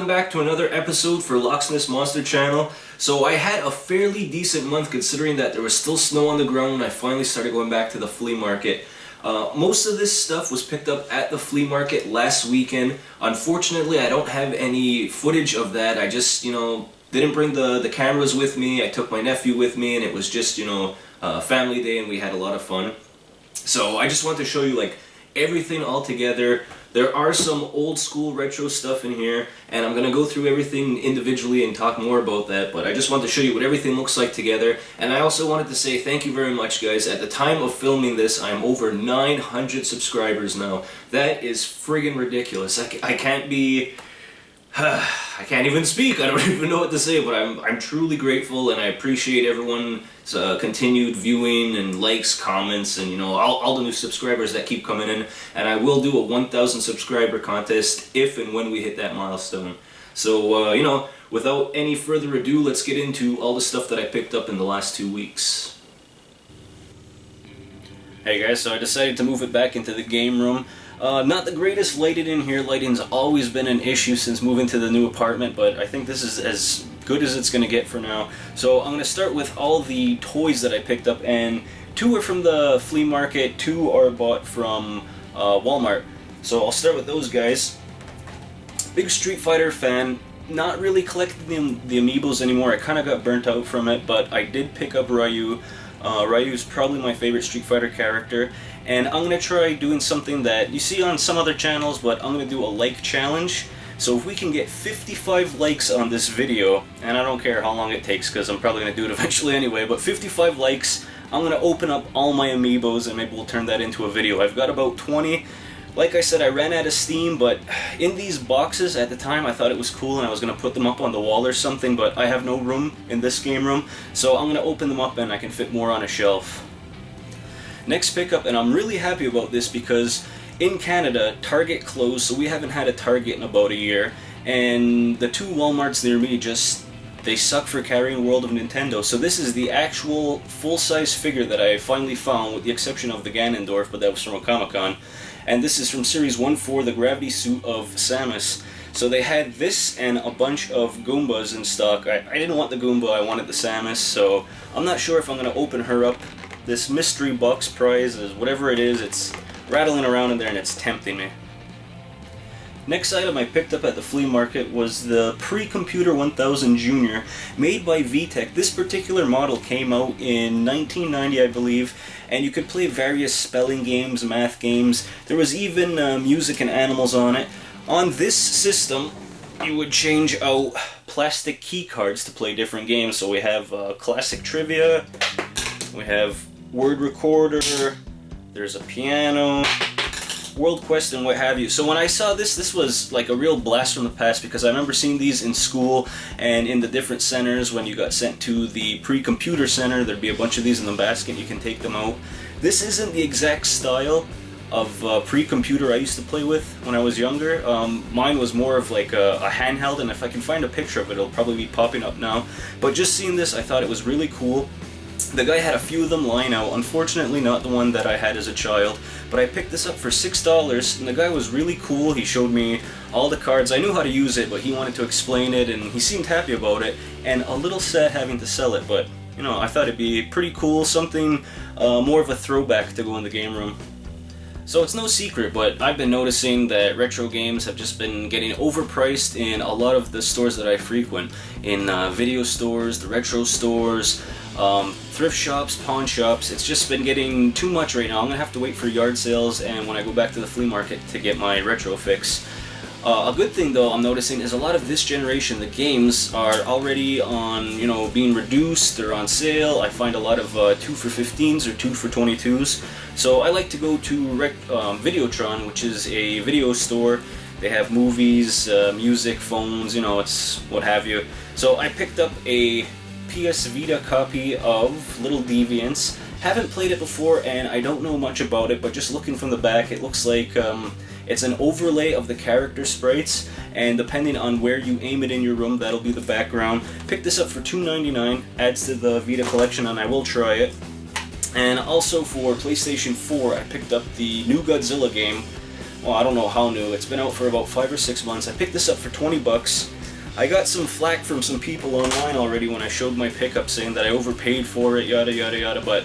back to another episode for Loch's Monster Channel. So I had a fairly decent month considering that there was still snow on the ground when I finally started going back to the flea market. Most of this stuff was picked up at the flea market last weekend. Unfortunately, I don't have any footage of that. I just, didn't bring the cameras with me. I took my nephew with me and it was just, family day and we had a lot of fun. So I just wanted to show you like everything all together. There are some old school retro stuff in here and I'm gonna go through everything individually and talk more about that, but I just wanted to show you what everything looks like together. And I also wanted to say thank you very much, guys. At the time of filming this, I'm over 900 subscribers now. That is friggin' ridiculous. I can't be... I can't even speak. I don't even know what to say, but I'm truly grateful and I appreciate everyone's continued viewing and likes, comments, and all the new subscribers that keep coming in. And I will do a 1,000 subscriber contest if and when we hit that milestone. So without any further ado, let's get into all the stuff that I picked up in the last 2 weeks. Hey guys, so I decided to move it back into the game room. Not the greatest lighted in here. Lighting's always been an issue since moving to the new apartment, but I think this is as good as it's going to get for now. So I'm going to start with all the toys that I picked up, and 2 are from the flea market, 2 are bought from Walmart. So I'll start with those guys. Big Street Fighter fan. Not really collecting the amiibos anymore. I kind of got burnt out from it, but I did pick up Ryu. Ryu's probably my favorite Street Fighter character, and I'm going to try doing something that you see on some other channels, but I'm going to do a like challenge. So if we can get 55 likes on this video, and I don't care how long it takes because I'm probably going to do it eventually anyway, but 55 likes, I'm going to open up all my amiibos and maybe we'll turn that into a video. I've got about 20. Like I said, I ran out of steam, but in these boxes at the time I thought it was cool and I was going to put them up on the wall or something, but I have no room in this game room, so I'm going to open them up and I can fit more on a shelf. Next pickup, and I'm really happy about this because in Canada, Target closed, so we haven't had a Target in about a year, and the 2 Walmarts near me they suck for carrying World of Nintendo. So this is the actual full-size figure that I finally found, with the exception of the Ganondorf, but that was from a Comic-Con. And this is from Series 1-4, the Gravity Suit of Samus. So they had this and a bunch of Goombas in stock. I didn't want the Goomba, I wanted the Samus, so I'm not sure if I'm going to open her up. This mystery box prize is whatever it is, it's rattling around in there and it's tempting me. Next item I picked up at the flea market was the Pre-Computer 1000 Junior, made by VTech. This particular model came out in 1990, I believe, and you could play various spelling games, math games. There was even music and animals on it. On this system, you would change out plastic key cards to play different games. So we have classic trivia, we have word recorder, there's a piano, World Quest, and what have you. So when I saw this was like a real blast from the past because I remember seeing these in school and in the different centers. When you got sent to the pre-computer center, there'd be a bunch of these in the basket, you can take them out. This isn't the exact style of pre-computer I used to play with when I was younger. Mine was more of like a handheld, and if I can find a picture of it, it'll probably be popping up now. But just seeing this, I thought it was really cool. The guy had a few of them lying out, unfortunately not the one that I had as a child, but I picked this up for $6, and the guy was really cool. He showed me all the cards. I knew how to use it, but he wanted to explain it, and he seemed happy about it, and a little sad having to sell it, but I thought it'd be pretty cool, something more of a throwback to go in the game room. So it's no secret, but I've been noticing that retro games have just been getting overpriced in a lot of the stores that I frequent. In video stores, the retro stores, thrift shops, pawn shops. It's just been getting too much right now. I'm going to have to wait for yard sales and when I go back to the flea market to get my retro fix. A good thing though I'm noticing is a lot of this generation, the games are already on, being reduced or on sale. I find a lot of 2 for 15s or 2 for 22s. So I like to go to Videotron, which is a video store. They have movies, music, phones, it's what have you. So I picked up a PS Vita copy of Little Deviants. Haven't played it before and I don't know much about it, but just looking from the back, it looks like it's an overlay of the character sprites, and depending on where you aim it in your room, that'll be the background. Picked this up for $2.99, adds to the Vita collection, and I will try it. And also for PlayStation 4, I picked up the new Godzilla game. Well, I don't know how new. It's been out for about 5 or 6 months. I picked this up for 20 bucks. I got some flack from some people online already when I showed my pickup, saying that I overpaid for it, yada yada yada, but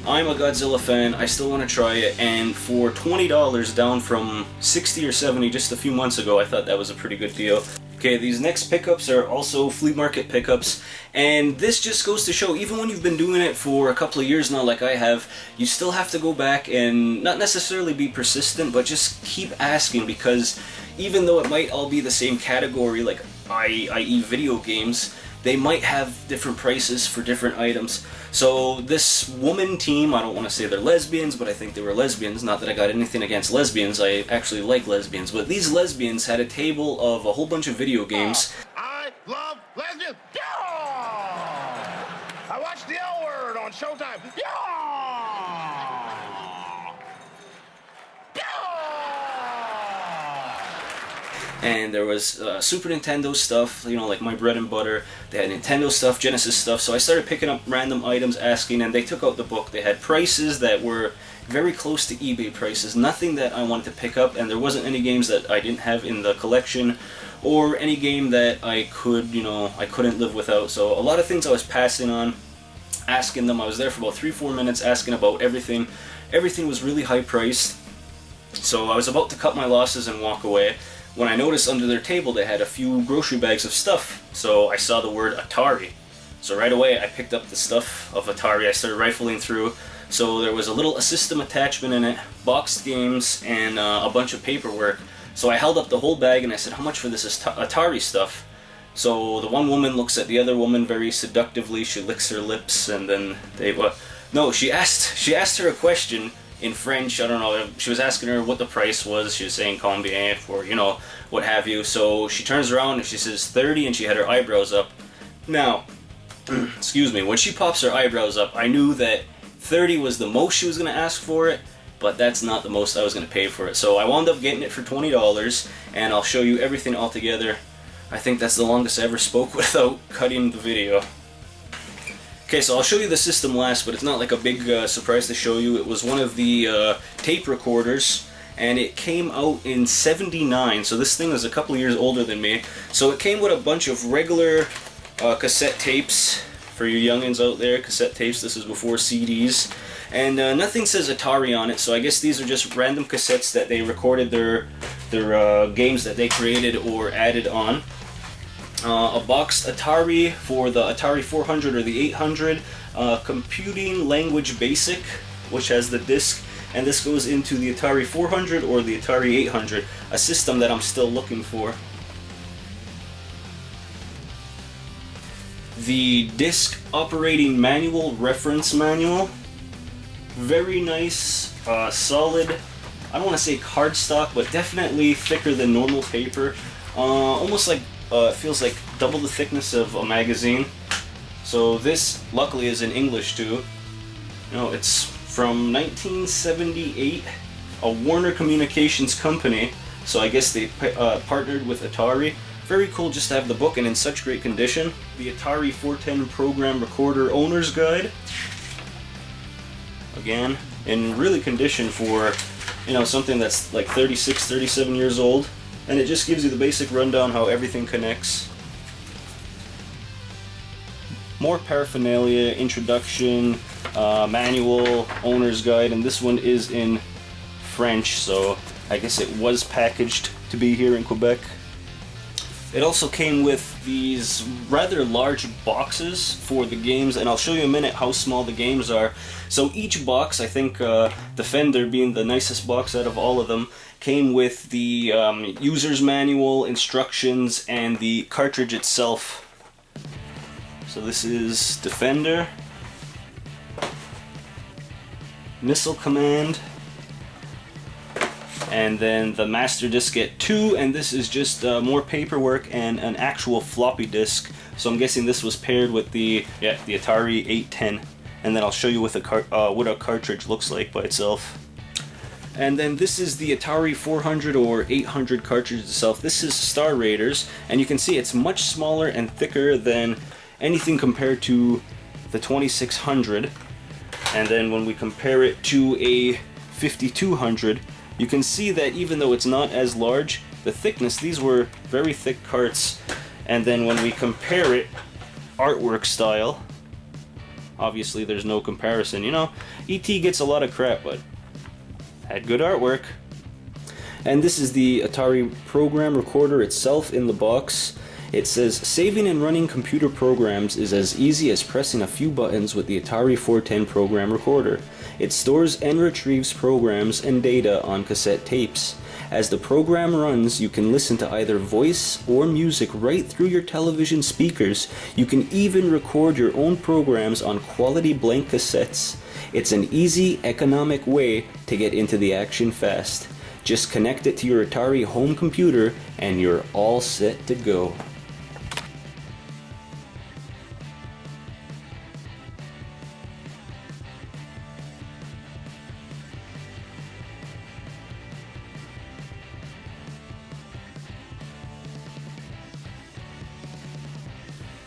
I'm a Godzilla fan, I still want to try it, and for $20 down from 60 or 70 just a few months ago, I thought that was a pretty good deal. Okay, these next pickups are also flea market pickups, and this just goes to show, even when you've been doing it for a couple of years now like I have, you still have to go back and not necessarily be persistent, but just keep asking, because even though it might all be the same category, like i.e. video games, they might have different prices for different items. So this woman team, I don't want to say they're lesbians, but I think they were lesbians. Not that I got anything against lesbians, I actually like lesbians. But these lesbians had a table of a whole bunch of video games. I love lesbians! Yeah! I watched the L Word on Showtime. Yeah! And there was Super Nintendo stuff, you know, like my bread and butter. They had Nintendo stuff, Genesis stuff, so I started picking up random items, asking, and they took out the book. They had prices that were very close to eBay prices, nothing that I wanted to pick up, and there wasn't any games that I didn't have in the collection, or any game that I could, you know, I couldn't live without. So a lot of things I was passing on, asking them. I was there for about 3-4 minutes asking about everything. Everything was really high priced, so I was about to cut my losses and walk away, when I noticed under their table they had a few grocery bags of stuff. So I saw the word Atari. So right away I picked up the stuff of Atari. I started rifling through. So there was a little system attachment in it, boxed games, and a bunch of paperwork. So I held up the whole bag and I said, how much for this Atari stuff? So the one woman looks at the other woman very seductively. She licks her lips, and then they... no, she asked her a question in French. I don't know, she was asking her what the price was. She was saying combien, or, you know, what have you. So she turns around and she says 30, and she had her eyebrows up. Now, excuse me, when she pops her eyebrows up, I knew that 30 was the most she was going to ask for it, but that's not the most I was going to pay for it. So I wound up getting it for $20, and I'll show you everything all together. I think that's the longest I ever spoke without cutting the video. Okay, so I'll show you the system last, but it's not like a big surprise to show you. It was one of the tape recorders, and it came out in '79, so this thing is a couple of years older than me. So it came with a bunch of regular cassette tapes for you youngins out there. Cassette tapes, this is before CDs. And nothing says Atari on it, so I guess these are just random cassettes that they recorded their games that they created or added on. A boxed Atari for the Atari 400 or the 800, Computing Language Basic, which has the disc, and this goes into the Atari 400 or the Atari 800, a system that I'm still looking for. The disc operating manual, reference manual, very nice, solid, I don't want to say cardstock, but definitely thicker than normal paper, almost like it feels like double the thickness of a magazine. So this, luckily, is in English too. No, it's from 1978, a Warner Communications company. So I guess they partnered with Atari. Very cool just to have the book, and in such great condition. The Atari 410 Program Recorder Owner's Guide. Again, in really condition for, you know, something that's like 36, 37 years old. And it just gives you the basic rundown how everything connects. More paraphernalia, introduction, manual, owner's guide, and this one is in French, so I guess it was packaged to be here in Quebec. It also came with these rather large boxes for the games, and I'll show you in a minute how small the games are. So each box, I think Defender being the nicest box out of all of them, came with the user's manual, instructions, and the cartridge itself. So this is Defender, Missile Command, and then the master diskette 2, and this is just more paperwork and an actual floppy disk. So I'm guessing this was paired with the Atari 810, and then I'll show you what a cartridge looks like by itself. And then this is the Atari 400 or 800 cartridge itself. This is Star Raiders, and you can see it's much smaller and thicker than anything compared to the 2600. And then when we compare it to a 5200, you can see that even though it's not as large, the thickness, these were very thick carts. And then when we compare it, artwork style, obviously there's no comparison. You know, E.T. gets a lot of crap, but had good artwork. And this is the Atari program recorder itself in the box. It says, saving and running computer programs is as easy as pressing a few buttons with the Atari 410 program recorder. It stores and retrieves programs and data on cassette tapes. As the program runs, you can listen to either voice or music right through your television speakers. You can even record your own programs on quality blank cassettes. It's an easy, economic way to get into the action fast. Just connect it to your Atari home computer and you're all set to go.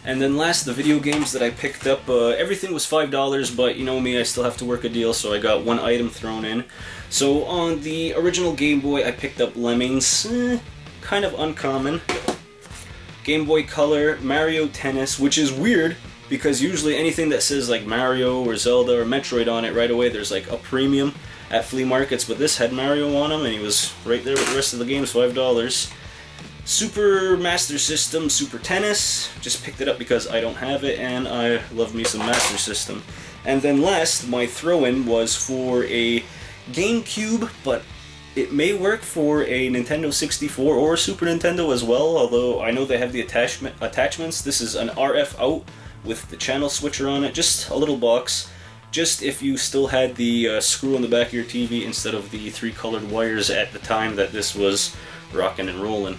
And then last, the video games that I picked up, everything was $5, but you know me, I still have to work a deal, so I got one item thrown in. So on the original Game Boy, I picked up Lemmings, kind of uncommon. Game Boy Color, Mario Tennis, which is weird, because usually anything that says like Mario or Zelda or Metroid on it, right away there's like a premium at flea markets, but this had Mario on him, and he was right there with the rest of the games, $5. Super Master System, Super Tennis, just picked it up because I don't have it and I love me some Master System. And then last, my throw-in was for a GameCube, but it may work for a Nintendo 64 or Super Nintendo as well, although I know they have the attachments. This is an RF out with the channel switcher on it, just a little box, just if you still had the screw on the back of your TV instead of the 3 colored wires at the time that this was rocking and rolling.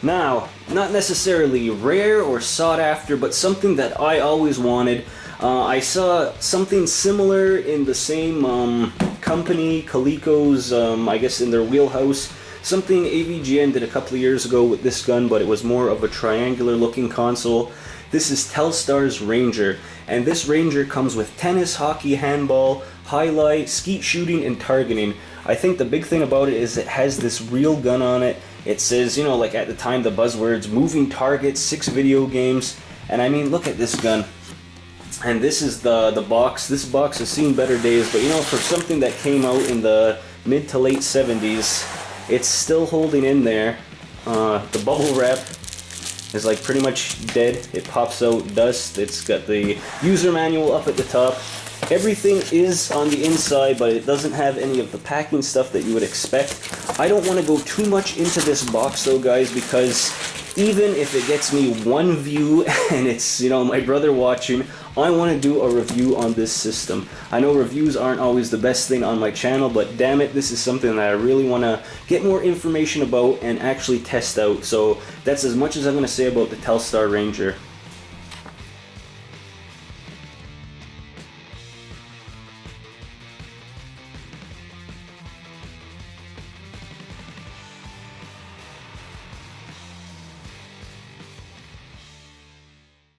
Now, not necessarily rare or sought after, but something that I always wanted. I saw something similar in the same company, Coleco's, I guess in their wheelhouse. Something AVGN did a couple of years ago with this gun, but it was more of a triangular looking console. This is Telstar's Ranger, and this Ranger comes with tennis, hockey, handball, highlight, skeet shooting, and targeting. I think the big thing about it is it has this real gun on it. It says, you know, like at the time the buzzwords, moving targets, 6 video games, and I mean, look at this gun. And this is the box. This box has seen better days, but you know, for something that came out in the mid to late 70s, it's still holding in there. The bubble wrap is like pretty much dead. It pops out dust. It's got the user manual up at the top. Everything is on the inside, but it doesn't have any of the packing stuff that you would expect. I don't want to go too much into this box though, guys, because even if it gets me one view and it's, you know, my brother watching, I want to do a review on this system. I know reviews aren't always the best thing on my channel, but damn it, this is something that I really want to get more information about and actually test out. So that's as much as I'm going to say about the Telstar Ranger.